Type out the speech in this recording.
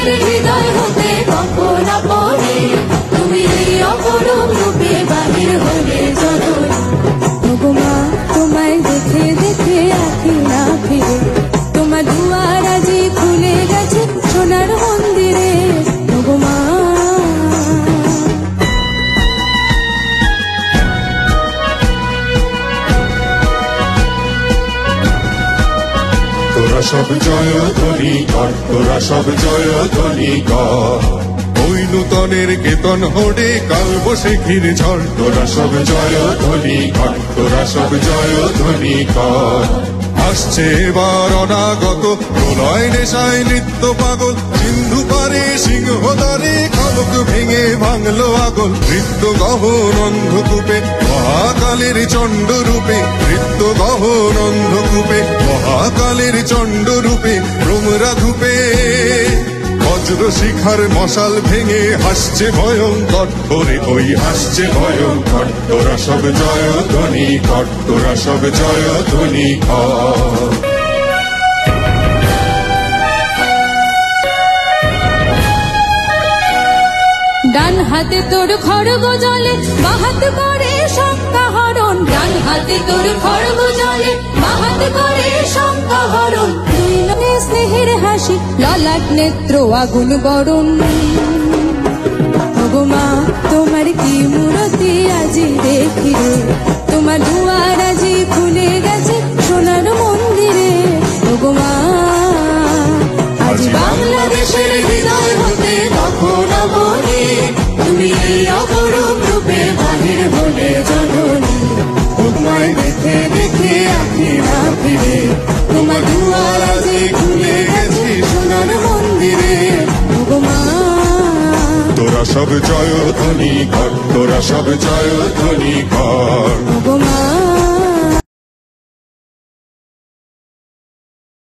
বাংলাদেশের হৃদয় হতে কখন আপনে তুমি এই অপরূপ রূপে বাহির হলে জননী। ওগো মা তোমায় দেখে দেখে আঁখি না ফিরে, তোমার দুয়ার আজি খুলে গেছে সোনার মন্দিরে। ওগো মা তোরা সব জয়ধ্বনি কর, তোরা সব জয়ধ্বনি কর। ওই নূতনের কেতন হোড়ে কাল বসে ঘিরে ঝড়। তোরা সব জয়ধ্বনি কর, তোরা সব জয়ধ্বনি কর। আসছে এবার অনাগত প্রলয় নেশায় নৃত্য পাগল, সিন্ধু পারে সিংহদ্বারে খলক ভেঙে ভাঙলো আগল। নৃত্য গহন অন্ধকূপে মহাকালের চণ্ড রূপে, নৃত্য গহন অন্ধকূপে মহাকালের চণ্ড রূপে। ভ্রমরা ধূপে বজ্র শিখার মশাল ভেঙে হাসছে ভয়ঙ্কর, ওরে ওই হাসছে ভয়ঙ্কর। তোরা সব জয়ধ্বনি কর, তোরা সব জয়ধ্বনি কর। ডান হাতে তোর খড়গ জলে বাহাত করে শঙ্কা হরণ, ডান হাতে তোর খড়গ জলে বাহাত করে শঙ্কা হরণ। দুই নয়নে স্নেহের হাসি ললাট নেত্র আগুন বরণ। ওগো মা তোমার কি মূরতি আজি দেখি রে, তোমার দুয়ার আজি খুলে গেছে সোনার মন্দিরে। ওগো মা আজ বাংলাদেশের হৃদয় হতে তখন আপনে তুমি এই অপরূপ রূপে বাহির হলে জননী। তোমায় দেখে দেখে আঁখি না ফিরে, তোমার দুয়ার আজি খুলে গেছে সোনার মন্দিরে। ওগো মা তোরা সব জয়ধ্বনি কর, তোরা সব জয়ধ্বনি কর। ওগো মা